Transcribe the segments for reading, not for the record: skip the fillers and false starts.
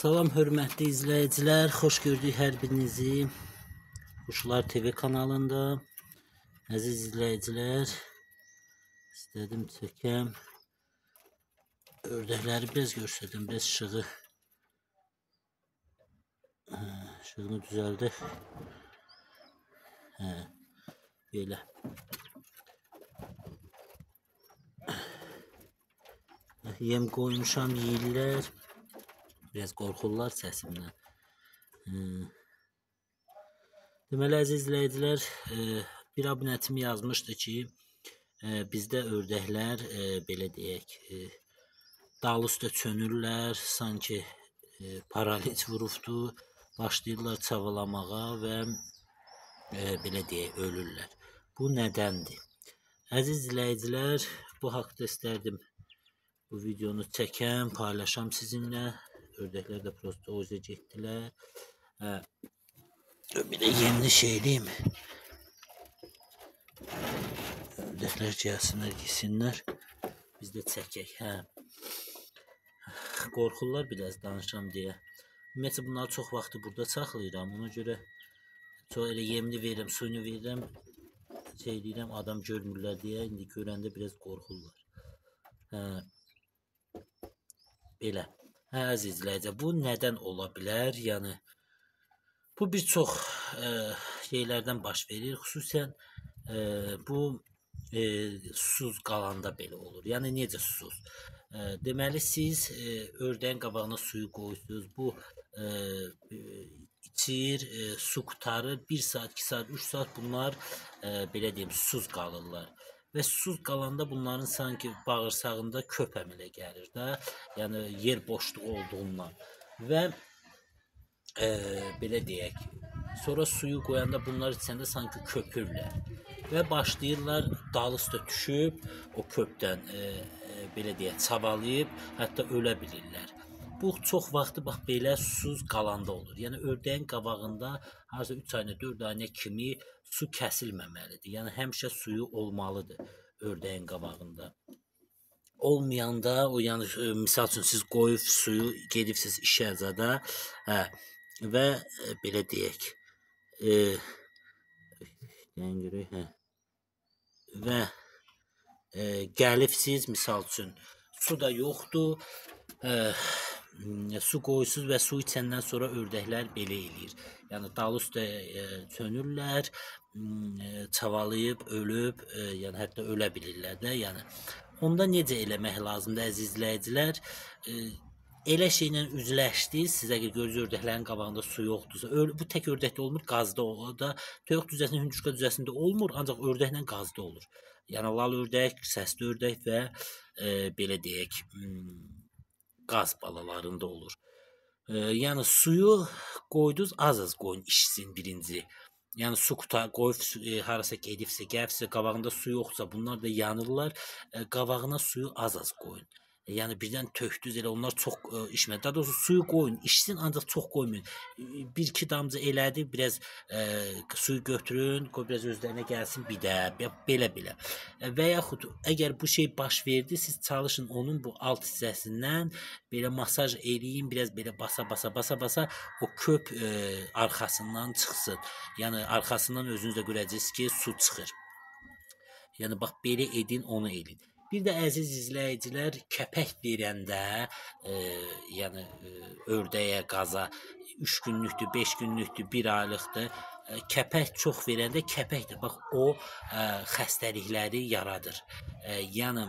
Salam hörmətli izləyicilər, xoş gördük hər birinizi Quşlar TV kanalında. Əziz izləyicilər, istədim çəkəm. Ördəkləri biraz göstərdim, biraz işığını düzəldək. Belə. Yem qoymuşam, yeyirlər. Biraz qorxurlar səsimdən. Deməli, əziz izləyicilər, bir abunətim yazmışdı ki, bizdə ördəklər, belə deyək, dal üstə çönürlər, sanki paraliz vurubdu, başlayırlar çavalamağa və belə deyək, ölürlər. Bu nədəndir? Əziz izləyicilər, bu haqda istərdim bu videonu çəkəm, paylaşam sizinlə. Ördəklər də prosto oza getdilər. Bir də yemli şeyliyim. Ördəklər gəlsinlər, yesinlər. Biz də çəkək. Qorxurlar biraz danışam deyə. Ümumiyyətlə bunları çox vaxtı burada saxlayıram. Ona görə çox elə yemli verirəm, suyunu verirəm. Deyirəm, adam görmürlər deyə. İndi görəndə biraz qorxurlar. Belə. Əziz izləyicilər, bu nədən ola bilər? Yəni, bu bir çox şeylərdən baş verir. Xüsusən bu susuz qalanda belə olur. Yəni, necə susuz? Deməli, siz ördəyin qabağına suyu qoyursunuz. Bu içir, su qutarır. 1 saat, 2 saat, 3 saat bunlar belə deyim, susuz qalırlar. Və susuz qalanda bunların sanki bağırsağında köp əmələ gəlir də, yəni yer boşluğu olduğundan və belə deyək, sonra suyu qoyanda bunlar içəndə sanki köpürlər və başlayırlar dal üstə düşüb o köpdən belə deyək, çavalayıb, hətta ölə bilirlər. Bu çox vaxtı bax belə susuz qalanda olur. Yəni ördəyin qabağında harca 3 ayına, 4 ayına kimi su kəsilməməlidir. Yəni həmişə suyu olmalıdır ördəyin qabağında. Olmayanda, o yəni misal üçün siz qoyub suyu gedibsiz işə zada və belə deyək. Və gəlibsiz misal üçün su da yoxdur. Su qoyusuz və su içəndən sonra ördəklər belə eləyir. Yəni dal üstə çönürlər, çavalayıb, ölüb, yəni hətta ölə bilirlər də. Yəni onda necə eləmək lazımdır əziz izləyicilər? Elə şeylə üzləşdiniz, sizə görürsünüz ördəklərin qabağında su yoxdursa, bu tək ördəkdə olmur, qazda olur da, toyuq düzəsində, hündüşka düzəsində olmur, ancaq ördəklə qazda olur. Yəni lal ördək, səsli ördək və belə deyək, qaz balalarında olur. Yəni suyu qoydunuz, az-az qoyun içsin birinci. Yəni su qoyub harasa gedibsə, gəlibsə, qabağında su yoxsa bunlar da yanırlar. Qabağına suyu az-az qoyun. Yəni birdən tökdünüz, elə onlar çox içmədi. Daha doğrusu suyu qoyun, içsin, ancaq çox qoymayın. 1-2 damcı elədi, biraz suyu götürün, qoy biraz özlərinə gəlsin bir də, belə-belə. Və yaxud əgər bu şey baş verdi, siz çalışın onun bu alt hissəsindən belə masaj eləyin, biraz belə basa-basa o köp arxasından çıxsın. Yəni arxasından özünüz də görəcəksiniz ki, su çıxır. Yəni bax belə edin, onu edin. Bir də əziz izləyicilər, kəpək verəndə, yəni ördəyə, qaza 3 günlükdür, 5 günlükdür, 1 aylıqdır. Kəpək çox verəndə kəpək də bax o xəstəlikləri yaradır. Yəni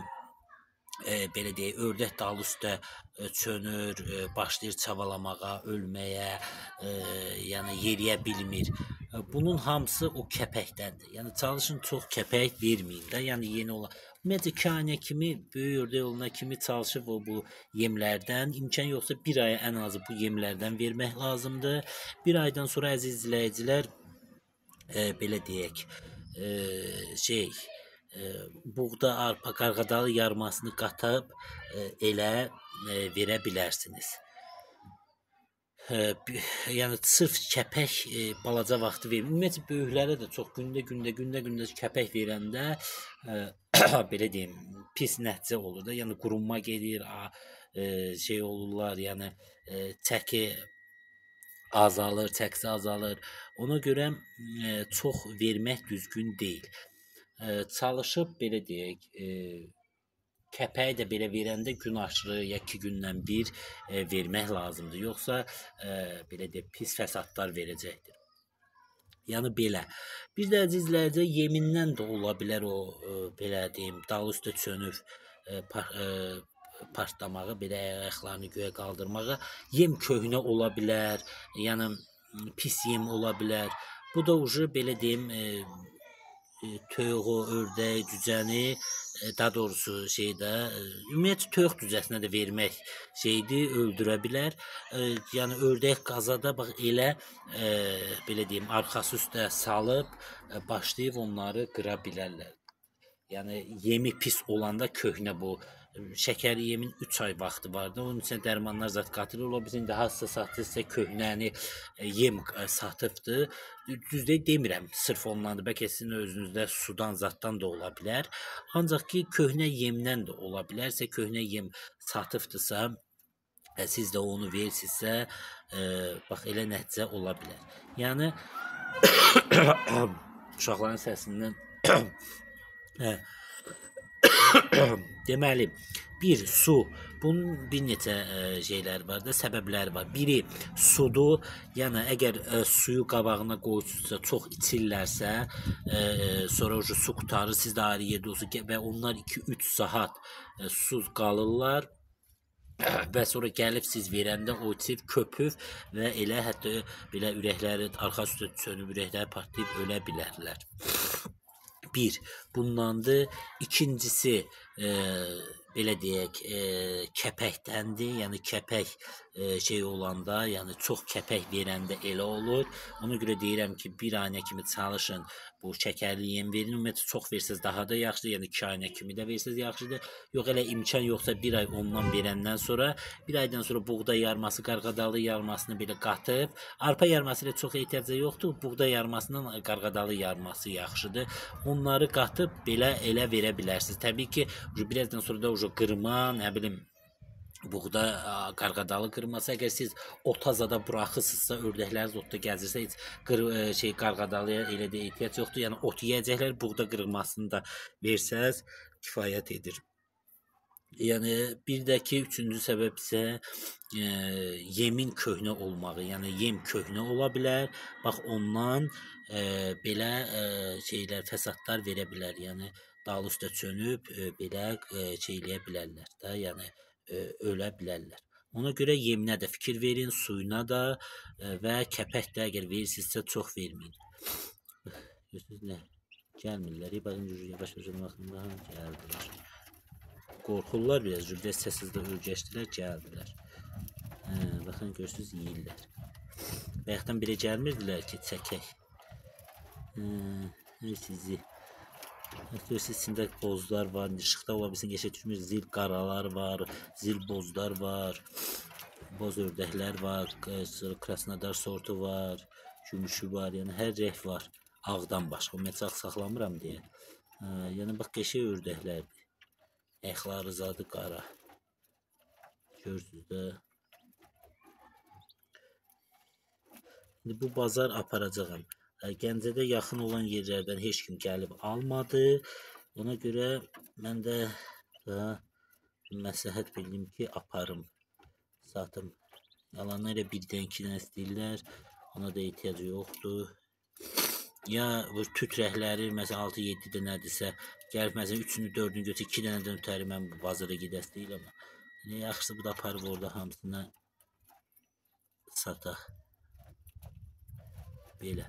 belə deyək, ördək dal üstə çönür, başlayır çavalamağa, ölməyə, yəni yeriyə bilmir. Bunun hamısı o kəpəkdəndir. Yəni çalışın çox kəpək verməyin də, yəni yeni olan. Ümumiyyətlə 2 ayına kimi, böyük ördək olana kimi çalışıb o bu yemlərdən, imkan yoxsa 1 aya ən azı bu yemlərdən vermək lazımdır. 1 aydan sonra əziz izləyicilər, belə deyək, buğda, arpa, qarğadalı yarmasını qatıb elə verə bilərsiniz. Yəni sırf kəpək balaca vaxtı verir. Ümumiyyətlə böyüklərə də çox gündə kəpək verəndə belə deyim, pis nəticə olur da. Yəni qurunma gedir, şey olurlar, yəni çəki azalır, çəkisi azalır. Ona görə çox vermək düzgün deyil. Çalışıb belə deyək, kəpəyi də belə verəndə gün aşırı ya 2 gündən bir vermək lazımdır. Yoxsa belə deyək pis fəsadlar verəcəkdir. Yəni belə. Bir də əzizlərcə yemindən də ola bilər o belə deyim, dal üstə çönüb partlamağı, belə ayaqlarını göyə qaldırmağı. Yem köhnə ola bilər, yəni pis yem ola bilər. Bu da ucu belə deyim, toyuğu, ördək, cücəni, daha doğrusu şeydə, ümumiyyətlə toyuq cücəsinə də vermək şeydir, öldürə bilər. Yəni ördək qazada bax elə belə deyim, arxası üstə salıb başlayıb onları qıra bilərlər. Yəni yemi pis olanda köhnə bu şəkərli yemin 3 ay vaxtı vardı. Onun üçün dərmanlar zət qatılır. Ola bilsin daha satırsa köhnəni yem satıbdı. Düzdür demirəm, sırf ondandır. Bəlkə sizin özünüzdə sudan, zaddan da ola bilər. Ancaq ki köhnə yemdən də ola bilərsə, köhnə yem satıbdısa, siz də onu versinizsə, bax elə nəticə ola bilər. Yəni uşaqların səsindən deməli, bir su. Bunun bir neçə şeylər var da, səbəbləri var. Biri sudur. Yəni əgər suyu qabağına qoyursunuzsa, çox içirlərsə, sonra su qurtarır, siz də ayrı yerdə olsun və onlar 2-3 saat susuz qalırlar. Və sonra gəlib siz verəndə o içib köpüv və elə hətta belə ürəkləri arxa üstə çönüb ürəkləri partlayıb ölə bilərlər. Bir, bundandır. İkincisi, belə deyək, kəpəkdəndir. Yəni kəpək şey olanda, yəni çox kəpək verəndə elə olur. Ona görə deyirəm ki, bir ayına kimi çalışın bu şəkərli yem verin. Ümumiyyətlə çox versəz daha da yaxşıdır. Yəni 2 ayına kimi də versəz yaxşıdır. Yox elə imkan yoxsa bir ay ondan verəndən sonra, bir aydan sonra buğda yarması, qarğadalı yarmasını belə qatıb, arpa yarması ilə çox ehtiyacı yoxdur. Buğda yarmasından qarğadalı yarması yaxşıdır. Onları qatıb belə elə verə bilərsiniz. Təbii ki, birazdan sonra da qırma, nə bilim, buğda, qarğadalı qırması. Əgər siz otazada buraxırsınızsa, ördəkləriniz otda gəzirsə, heç qarğadalıya elə də ehtiyac yoxdur. Yəni ot yeyəcəklər, buğda qırmasını da versəz kifayət edir. Yəni bir də ki, üçüncü səbəb isə yemin köhnə olmağı. Yəni yem köhnə ola bilər. Bax ondan belə şeylər, fəsadlar verə bilər. Yəni dal üstə çönüb belə şeyləyə bilərlər də, yəni ölə bilərlər. Ona görə yeminə də fikir verin, suyuna da və kəpək də əgər verirsinizsə çox verməyin. Görürsünüz nə? Gəlmirlər. Baxın yavaş-yavaş baxın, gəldilər. Qorxurlar biraz, biraz səssizdə ürgəşdilər, gəldilər. Baxın, görürsünüz, yeyirlər. Bayaqdan belə gəlmirdilər ki, çəkək. Sizi. Görürsünüz, içində bozlar var, işıqda ola bilsin, geçə düşmür, zil qaralar var, zil bozlar var, boz ördəklər var, krasnodar sortu var, gümüşü var, yəni hər rəng var. Ağdan başqa, məçaq saxlamıram deyə. Yəni, bax, qəşəng ördəklərdir. Ayaqları zadı qara. Görürsünüz də. İndi bu bazar aparacağım. Gəncədə yaxın olan yerlərdən heç kim gəlib almadı. Ona görə mən də məsləhət bildim ki, aparım, satım. Yalanlar elə birdən ikidən istəyirlər. Ona da ehtiyacı yoxdur. Ya bu tüt rəhləri, məsələn 6-7 dənədirsə, gəlib məsələn 3-ünü, 4-ünü götür, 2 dənədən ötəri mən bu bazara gedəs deyil amma. Yaxşısı bu da aparıb orada hamısını sataq. Belə.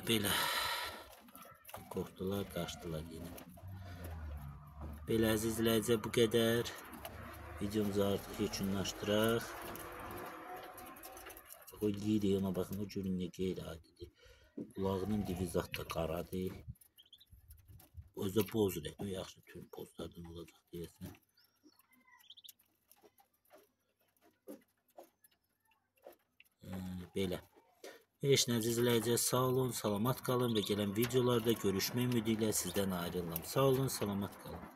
Belə. Qorxdular, qaçdılar yenə. Belə əzizlərcə bu qədər. Videomuzu artıq yekunlaşdıraq. O lirik ona baxın, o görün nə qeyri-adidir. Qulağının dibi zat da qaradır. Özdə boz rəng, o yaxşı tüm bozlardan olacaq deyəsən. Belə. Heç nə əziz izləyicilər, sağ olun, salamat qalın və gələn videolarda görüşmək ümidi ilə sizdən ayrılım. Sağ olun, salamat qalın.